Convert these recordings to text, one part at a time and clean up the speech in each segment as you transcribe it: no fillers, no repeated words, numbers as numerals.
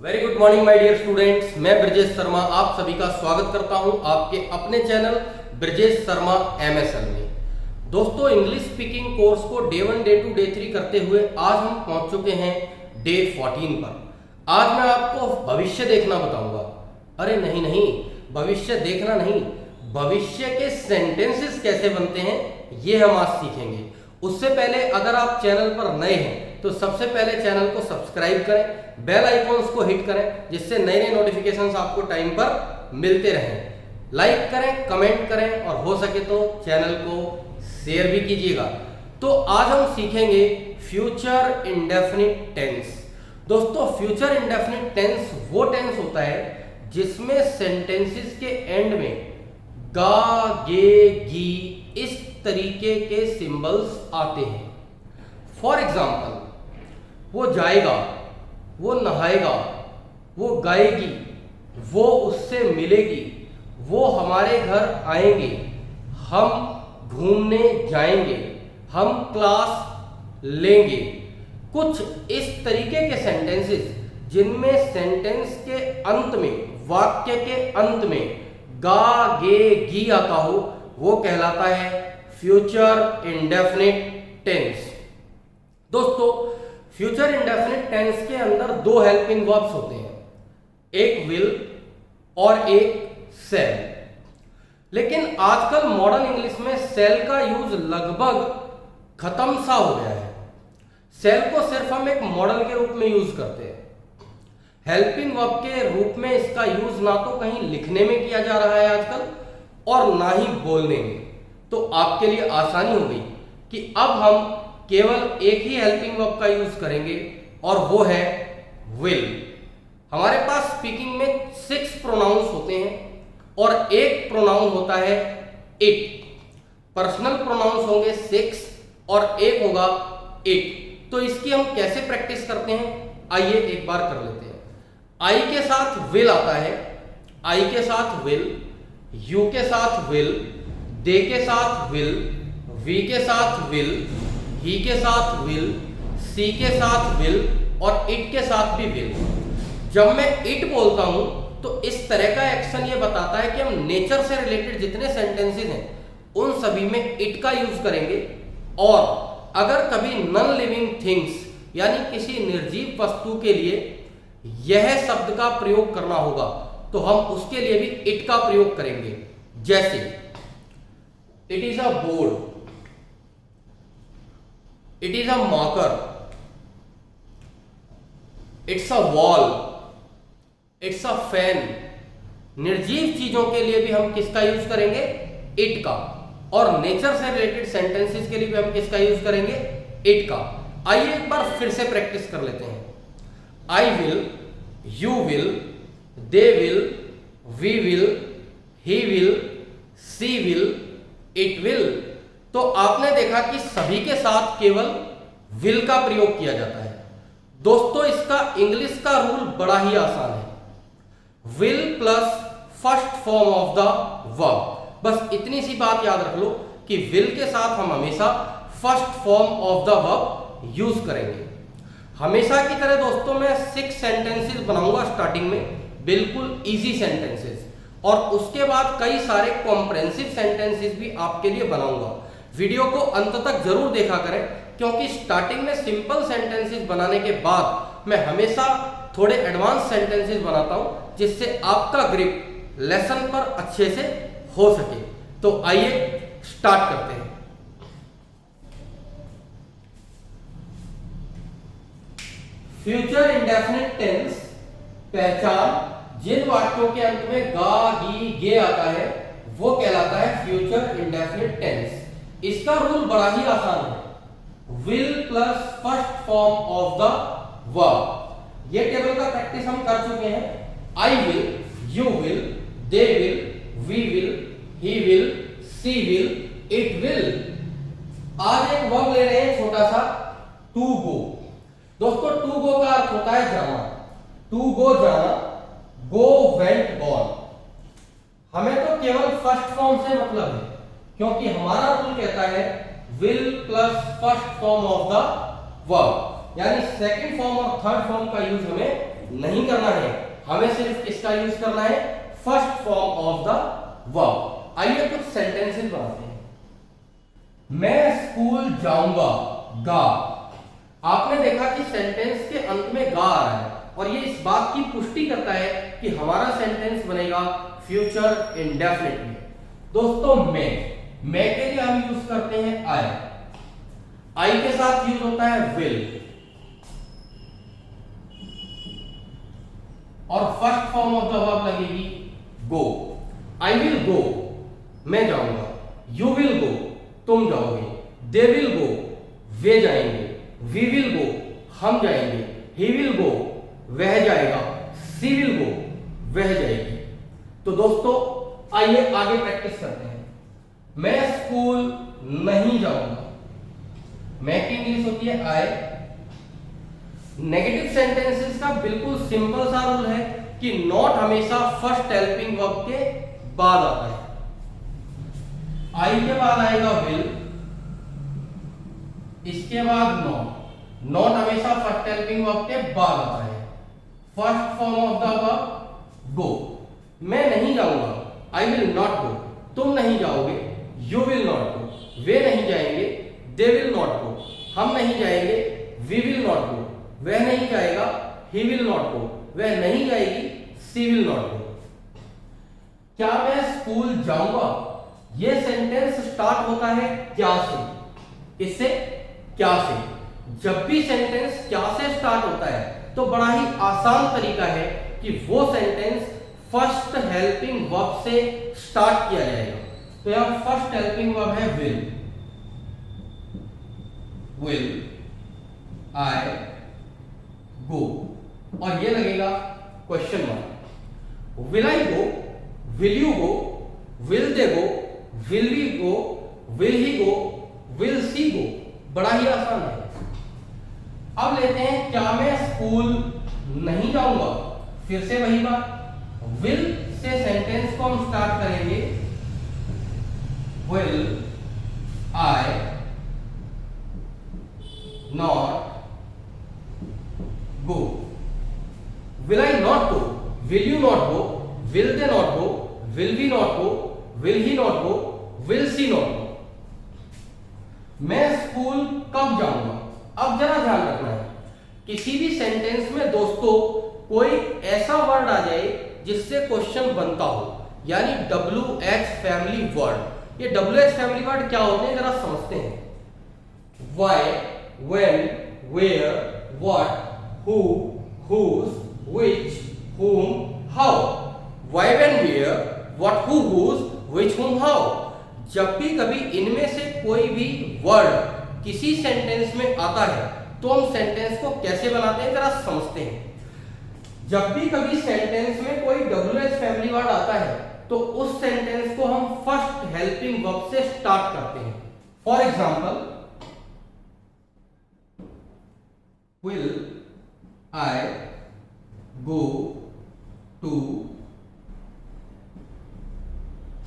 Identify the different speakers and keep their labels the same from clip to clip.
Speaker 1: Very good morning my dear students, मैं ब्रजेश शर्मा आप सभी का स्वागत करता हूं आपके अपने चैनल ब्रजेश शर्मा एमएसएल में। दोस्तों, इंग्लिश स्पीकिंग कोर्स को डे 1, डे 2, डे 3 करते हुए आज हम पहुंच चुके हैं डे 14 पर। आज मैं आपको भविष्य देखना बताऊंगा। अरे नहीं, भविष्य देखना नहीं, भविष्य के सेंटेंसेस कैसे बनते हैं ये हम आज सीखेंगे। उससे पहले अगर आप चैनल पर नए हैं तो सबसे पहले चैनल को सब्सक्राइब करें, बेल आइकॉन्स को हिट करें जिससे नए नए नोटिफिकेशंस आपको टाइम पर मिलते रहें। लाइक करें, कमेंट करें और हो सके तो चैनल को शेयर भी कीजिएगा। तो आज हम सीखेंगे फ्यूचर इंडेफिनिट टेंस। दोस्तों, फ्यूचर इंडेफिनिट टेंस वो टेंस होता है जिसमें सेंटेंसेस के एंड में गा, गे, गी इस तरीके के सिंबल्स आते हैं। फॉर एग्जाम्पल, वो जाएगा, वो नहाएगा, वो गाएगी, वो उससे मिलेगी, वो हमारे घर आएंगे, हम घूमने जाएंगे, हम क्लास लेंगे। कुछ इस तरीके के सेंटेंसेस जिनमें सेंटेंस के अंत में, वाक्य के अंत में गा, गे, गी आता हो वो कहलाता है फ्यूचर इंडेफिनिट टेंस। दोस्तों, फ्यूचर इंडेफिनिट टेंस के अंदर दो हेल्पिंग वर्ब्स होते हैं, एक विल और एक सेल। लेकिन आजकल मॉडर्न इंग्लिश में सेल का यूज लगभग खत्म सा हो गया है। सेल को सिर्फ हम एक मॉडल के रूप में यूज करते हैं। हेल्पिंग वर्ब के रूप में इसका यूज ना तो कहीं लिखने में किया जा रहा है आजकल और ना ही बोलने में। तो आपके लिए आसानी हो गई कि अब हम केवल एक ही हेल्पिंग वर्ब का यूज करेंगे और वो है विल। हमारे पास स्पीकिंग में 6 प्रोनाउंस होते हैं और एक प्रोनाउन होता है इट। पर्सनल प्रोनाउंस होंगे 6 और एक होगा इट। तो इसकी हम कैसे प्रैक्टिस करते हैं, आइए एक बार कर लेते हैं। आई के साथ विल आता है, आई के साथ विल, यू के साथ विल, दे के साथ विल, वी के साथ विल, ही के साथ विल, सी के साथ विल और इट के साथ भी विल। जब मैं इट बोलता हूं तो इस तरह का एक्शन ये बताता है कि हम नेचर से रिलेटेड जितने सेंटेंसेस हैं उन सभी में इट का यूज करेंगे। और अगर कभी नॉन लिविंग थिंग्स यानी किसी निर्जीव वस्तु के लिए यह शब्द का प्रयोग करना होगा तो हम उसके लिए भी इट का प्रयोग करेंगे। जैसे it is a board, it is a marker, it's a wall, it's a fan. निर्जीव चीजों के लिए भी हम किसका यूज करेंगे, इट का। और नेचर से रिलेटेड सेंटेंसेस के लिए भी हम किसका यूज करेंगे, इट का। आइए एक बार फिर से प्रैक्टिस कर लेते हैं। I will, you will, they will, we will, he will, she will, it will. तो आपने देखा कि सभी के साथ केवल विल का प्रयोग किया जाता है। दोस्तों, इसका इंग्लिश का रूल बड़ा ही आसान है, will plus first form of the verb. बस इतनी सी बात याद रख लो कि विल के साथ हम हमेशा first form of the verb use करेंगे। हमेशा की तरह दोस्तों मैं 6 सेंटेंसेस बनाऊंगा स्टार्टिंग में, बिल्कुल इजी सेंटेंसेस, और उसके बाद कई सारे कॉम्प्रेहेंसिव सेंटेंसेस भी आपके लिए बनाऊंगा। वीडियो को अंत तक जरूर देखा करें क्योंकि स्टार्टिंग में सिंपल सेंटेंसेस बनाने के बाद मैं हमेशा थोड़े एडवांस सेंटेंसेस बनाता हूं जिससे आपका ग्रिप लेसन पर अच्छे से हो सके। तो आइए स्टार्ट करते हैं। फ्यूचर इंडेफिनिट टेंस पहचान, जिन वाक्यों के अंत में गा, गी, गे आता है वो कहलाता है फ्यूचर इंडेफिनिट टेंस। इसका रूल बड़ा ही आसान है, will plus first form of the verb. ये टेबल का प्रैक्टिस हम कर चुके हैं। I will, you will, they will, we will, he will, she will, it will. आज एक वर्ब ले रहे हैं छोटा सा, टू गो। दोस्तों, टू गो का अर्थ होता है जाना, टू गो जाना, गो वेंट गॉन। हमें तो केवल फर्स्ट फॉर्म से मतलब है क्योंकि हमारा रूल कहता है will plus first form of the verb, यानी सेकंड फॉर्म और थर्ड फॉर्म का यूज हमें नहीं करना है, हमें सिर्फ किसका यूज करना है, first form of the verb. आइए कुछ सेंटेंसेस बनाते हैं। मैं स्कूल जाऊंगा, गा। आपने देखा कि सेंटेंस के अंत में गा आ रहा है और ये इस बात की पुष्टि करता है कि हमारा सेंटेंस बनेगा फ्यूचर इंडेफिनिट में। दोस्तों मैं के लिए हम यूज करते हैं आई के साथ यूज होता है विल, और first form of the verb लगेगी गो। आई विल गो, मैं जाऊंगा। यू विल गो, तुम जाओगे। दे विल गो, वे जाएंगे। वी विल गो, हम जाएंगे। ही विल गो, वह जाएगा। सी विल गो, वह जाएगी। तो दोस्तों आइए आगे प्रैक्टिस करते हैं। मैं स्कूल नहीं जाऊंगा, मैं की इंग्लिश होती है आई। नेगेटिव सेंटेंसेस का बिल्कुल सिंपल सा रूल है कि नॉट हमेशा फर्स्ट हेल्पिंग वर्ब के बाद आता है। आई के बाद आएगा विल, इसके बाद नॉट हमेशा फर्स्ट हेल्पिंग वर्ब के बाद आता है। First form of the verb go. मैं नहीं जाऊंगा, आई विल नॉट गो, तुम नहीं जाओगे, यू विल नॉट गो, वे नहीं जाएंगे, दे विल नॉट गो, हम नहीं जाएंगे, वी विल नॉट गो, वह नहीं जाएगा, ही विल नॉट गो, वह नहीं जाएगी, सी विल नॉट गो। क्या मैं स्कूल जाऊंगा? यह सेंटेंस स्टार्ट होता है क्या से? किससे? क्या से। जब भी सेंटेंस क्या से स्टार्ट होता है तो बड़ा ही आसान तरीका है कि वो सेंटेंस फर्स्ट हेल्पिंग वर्ब से स्टार्ट किया जाएगा। तो यहां फर्स्ट हेल्पिंग वर्ब है विल आई गो, और ये लगेगा question mark. Will I go, will you go, will they go, will we go, will he go, will she go. बड़ा ही आसान है। अब लेते हैं क्या मैं स्कूल नहीं जाऊंगा। फिर से वही बात, विल से सेंटेंस को हम स्टार्ट करेंगे। Will I not go, will I not go, will you not go, will they not go, will we not go, will he not go, will she not go. मैं school कब जाऊंगा? अब जरा ध्यान रखना है, किसी भी सेंटेंस में दोस्तों कोई ऐसा वर्ड आ जाए जिससे क्वेश्चन बनता हो, यानी WH फैमिली वर्ड। ये WH फैमिली वर्ड क्या होते हैं जरा समझते हैं। Why, when, where, what, who, whose, which, whom, how। Why, when, where, what, who, whose, which, whom, how। जब भी कभी इनमें से कोई भी वर्ड किसी सेंटेंस में आता है तो हम सेंटेंस को कैसे बनाते हैं जरा समझते हैं। जब भी कभी सेंटेंस में कोई WH फैमिली वर्ड आता है तो उस सेंटेंस को हम फर्स्ट हेल्पिंग वर्ब से स्टार्ट करते हैं। For example, will I go to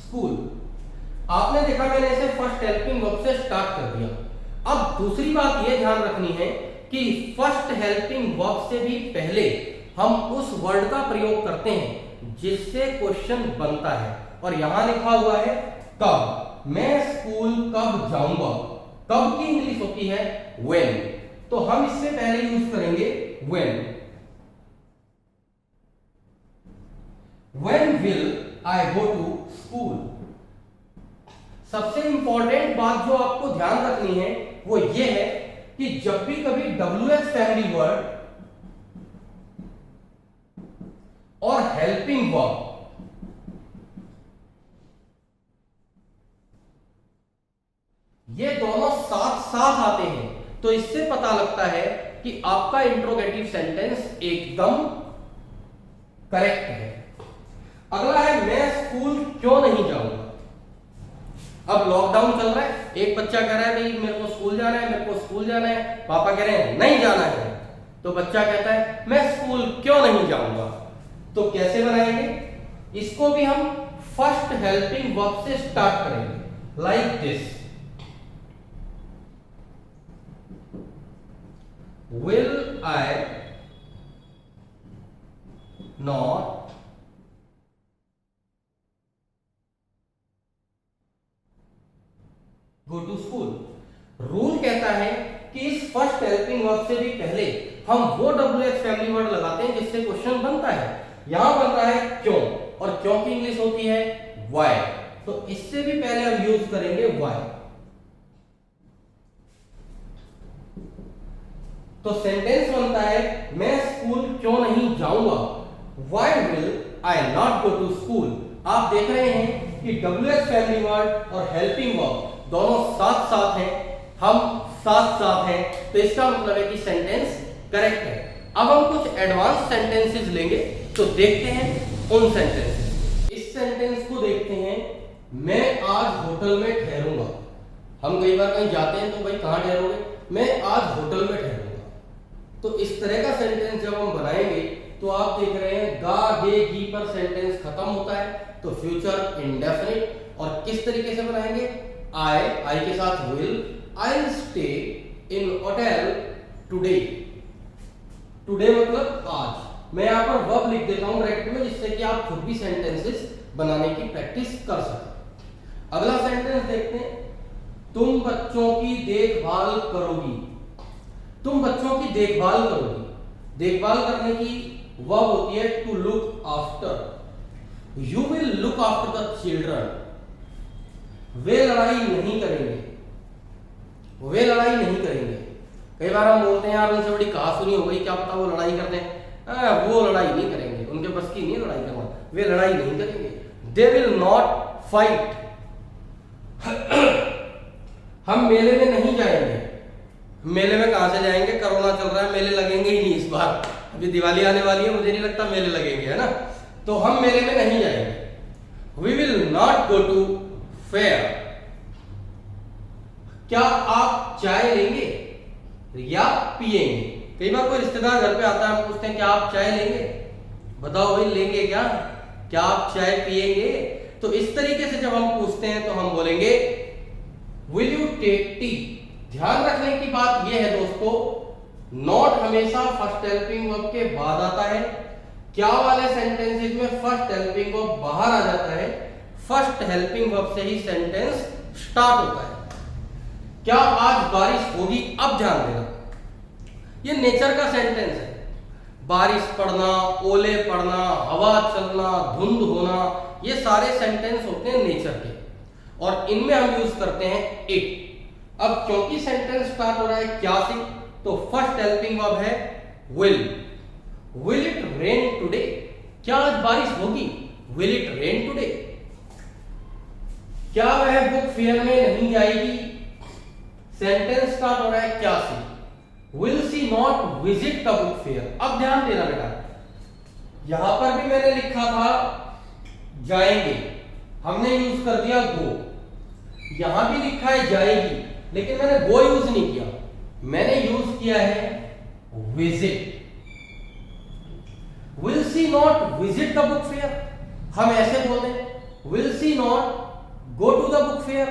Speaker 1: school. आपने देखा मैंने इसे फर्स्ट हेल्पिंग वर्ब से स्टार्ट कर दिया। अब दूसरी बात यह ध्यान रखनी है कि फर्स्ट हेल्पिंग वर्ब से भी पहले हम उस वर्ड का प्रयोग करते हैं जिससे क्वेश्चन बनता है। और यहां लिखा हुआ है कब। मैं स्कूल कब जाऊंगा। कब की इंग्लिश होती है व्हेन, तो हम इससे पहले यूज करेंगे when. When will I go to school. सबसे इंपॉर्टेंट बात जो आपको ध्यान रखनी है वो ये है कि जब भी कभी WH फैमिली वर्ड और हेल्पिंग वर्ब ये दोनों साथ साथ आते हैं तो इससे पता लगता है कि आपका इंट्रोगेटिव सेंटेंस एकदम करेक्ट है। अगला है मैं स्कूल क्यों नहीं जाऊंगा। अब लॉकडाउन चल रहा है, एक बच्चा कह रहा है भाई मेरे को स्कूल जाना है, मेरे को स्कूल जाना है, पापा कह रहे हैं नहीं जाना है, तो बच्चा कहता है मैं स्कूल क्यों नहीं जाऊंगा। तो कैसे बनाएंगे इसको भी हम फर्स्ट हेल्पिंग वर्ब से स्टार्ट करेंगे, like this. Will I not go to school. Rule कहता है कि इस फर्स्ट हेल्पिंग वर्ब से भी पहले हम वो WH फैमिली वर्ड लगाते हैं जिससे क्वेश्चन बनता है। यहां बन रहा है क्यों, और क्यों की इंग्लिश होती है why, तो इससे भी पहले हम यूज करेंगे why। तो सेंटेंस बनता है मैं स्कूल क्यों नहीं जाऊंगा, why will I not go to school। आप देख रहे हैं कि WH फैमिली वर्ड और हेल्पिंग वर्ब दोनों साथ साथ हैं, हम साथ साथ हैं, तो इसका मतलब है कि सेंटेंस करेक्ट है। अब हम कुछ एडवांस सेंटेंसेस लेंगे, तो देखते हैं उन सेंटेंसेस। इस सेंटेंस को देखते हैं, मैं आज होटल में ठहरूंगा। हम कई बार कहीं जाते हैं तो भाई कहां ठहरोगे, मैं आज होटल में ठहरूंगा। तो इस तरह का सेंटेंस जब हम बनाएंगे तो आप देख रहे हैं गा गे गी पर सेंटेंस खत्म होता है, तो फ्यूचर इंडेफिनिट। और किस तरीके से बनाएंगे, आई के साथ will, I will stay in hotel today. Today मतलब आज। मैं यहां पर वर्ब लिख देता हूं डायरेक्ट में, जिससे कि आप खुद भी सेंटेंसेस बनाने की प्रैक्टिस कर सकें। अगला सेंटेंस देखते हैं, तुम बच्चों की देखभाल करोगी। तुम बच्चों की देखभाल करोगी। देखभाल करने की वर्ब होती है to look after. You will look after the children. वे लड़ाई नहीं करेंगे, वे लड़ाई नहीं करेंगे। कई बार हम बोलते हैं यार उनसे बड़ी कहा सुनी हो गई, क्या पता वो लड़ाई करते हैं। वो लड़ाई नहीं करेंगे, उनके बस की नहीं लड़ाई करना, वे लड़ाई नहीं करेंगे। They will not fight. हम मेले में नहीं जाएंगे। मेले में कहां से जाएंगे, कोरोना चल रहा है, मेले लगेंगे ही नहीं इस बार। अभी दिवाली आने वाली है, मुझे नहीं लगता मेले लगेंगे, है ना। तो हम मेले में नहीं जाएंगे। We will not go to fair. क्या आप चाय लेंगे या पिएंगे। कई बार कोई रिश्तेदार घर पे आता है, हम पूछते हैं क्या आप चाय लेंगे, बताओ भाई लेंगे क्या, क्या आप चाय पिएंगे। तो इस तरीके से जब हम पूछते हैं तो हम बोलेंगे विल यू टेक टी। ध्यान रखने की बात यह है दोस्तों, नॉट हमेशा फर्स्ट हेल्पिंग वर्ब के बाद आता है। क्या वाले सेंटेंसेस में फर्स्ट हेल्पिंग वर्ब बाहर आ जाता है, फर्स्ट हेल्पिंग वर्ब से ही सेंटेंस स्टार्ट होता है। क्या आज बारिश होगी, अब ध्यान देना, ये नेचर का सेंटेंस है। बारिश पड़ना, ओले पड़ना, हवा चलना, धुंध होना, ये सारे सेंटेंस होते हैं नेचर के, और इनमें हम यूज करते हैं इट। अब क्योंकि सेंटेंस स्टार्ट हो रहा है क्या से, तो फर्स्ट हेल्पिंग वर्ब है will. Will it rain today, क्या आज बारिश होगी, विल इट रेन टुडे। क्या वह बुक फेयर में नहीं जाएगी, सेंटेंस स्टार्ट हो रहा है क्या से, will she not visit the book fair. अब ध्यान देना बेटा, यहां पर भी मैंने लिखा था जाएंगे, हमने यूज कर दिया गो। यहां भी लिखा है जाएगी, लेकिन मैंने गो यूज नहीं किया, मैंने यूज किया है visit. Will she not visit the book fair, हम ऐसे बोल दें will she not go to the book fair.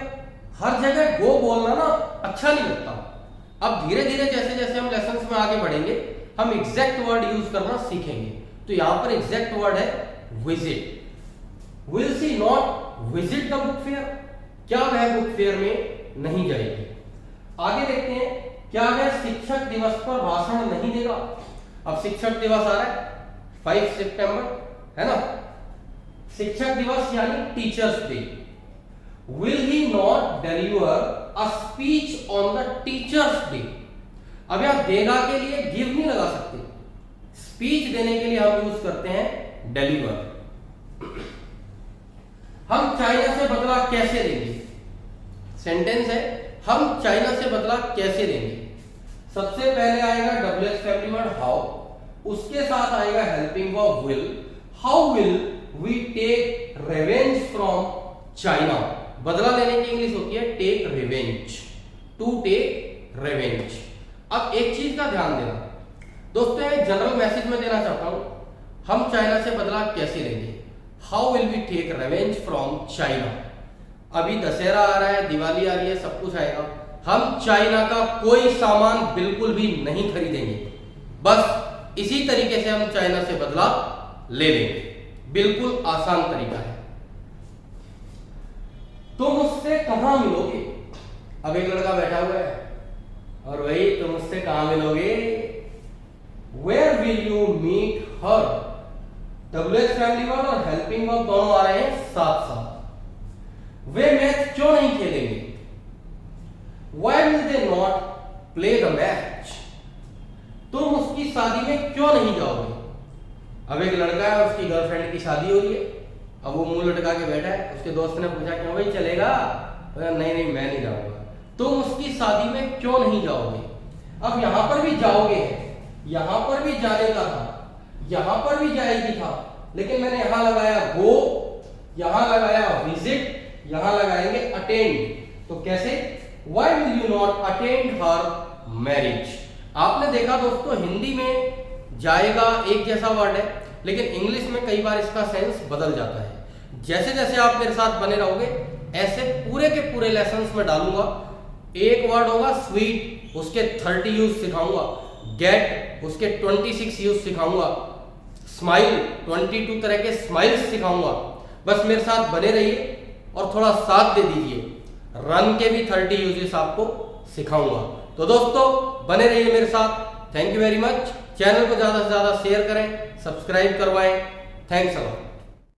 Speaker 1: हर जगह गो बोलना ना अच्छा नहीं लगता। अब धीरे धीरे जैसे जैसे हम लेसन्स में आगे बढ़ेंगे, हम एग्जैक्ट वर्ड यूज करना सीखेंगे। तो यहां पर एग्जैक्ट वर्ड है visit. Will she not visit the book fair, क्या वह बुक फेयर में नहीं जाएगी। आगे देखते हैं, क्या वह शिक्षक दिवस पर भाषण नहीं देगा। अब शिक्षक दिवस आ रहा है 5 सितंबर, है ना, शिक्षक दिवस यानी teachers day. Will he not deliver a speech on the teachers day. अब यहां देगा के लिए गिव नहीं लगा सकते, स्पीच देने के लिए हम यूज करते हैं डिलीवर। हम चाइना से बदला कैसे लेंगे, सेंटेंस है हम चाइना से बदला कैसे लेंगे। सबसे पहले आएगा WH फैमिली वर्ड हाउ, उसके साथ आएगा helping verb will. How will we take revenge from China. बदला लेने की इंग्लिश होती है take revenge, to take revenge. अब एक चीज का ध्यान देना दोस्तों, एक जनरल मैसेज में देना चाहता हूं, हम चाइना से बदला कैसे लेंगे। How will we take revenge from China. अभी दशहरा आ रहा है, दिवाली आ रही है, सब कुछ आएगा, हम चाइना का कोई सामान बिल्कुल भी नहीं खरीदेंगे। बस इसी तरीके से हम चाइना से बदला ले लेंगे। बिल्कुल आसान तरीका है। तुम मुझसे कहां मिलोगे? अब एक लड़का बैठा हुआ है और वही तुम मुझसे कहां मिलोगे? Where will you meet her? WH family word और हेल्पिंग वर्ब दोनों आ रहे हैं साथ साथ। वे मैच क्यों नहीं खेलेंगे? Why will they not play the match? तुम उसकी शादी में क्यों नहीं जाओगे? अब एक लड़का है, उसकी गर्लफ्रेंड की शादी हो रही है। अब वो मुंह लटका के बैठा है। उसके दोस्त ने पूछा क्यों भाई चलेगा? नहीं नहीं मैं नहीं जाऊंगा। तुम उसकी शादी में क्यों नहीं जाओगे? अब यहां पर भी जाओगे, यहां पर भी जाने का था, यहां पर भी जाएगी था, लेकिन मैंने यहां लगाया गो, यहां लगाया विजिट, यहां लगाएंगे अटेंड। तो कैसे? Why will you not attend her marriage? आपने देखा दोस्तों, हिंदी में जाएगा एक जैसा वर्ड है, लेकिन इंग्लिश में कई बार इसका सेंस बदल जाता है। जैसे जैसे आप मेरे साथ बने रहोगे, ऐसे पूरे के पूरे लेसन्स में डालूंगा। एक वर्ड होगा स्वीट, उसके 30 यूज सिखाऊंगा। गेट, उसके 26 यूज सिखाऊंगा। स्माइल, 22 तरह के स्माइल्स सिखाऊंगा। बस मेरे साथ बने रहिए और थोड़ा साथ दे दीजिए। रन के भी 30 यूजेस आपको सिखाऊंगा। तो दोस्तों बने रहिए मेरे साथ। Thank you very much. Channel को ज्यादा से ज्यादा शेयर करें, सब्सक्राइब करवाएं। Thanks a lot.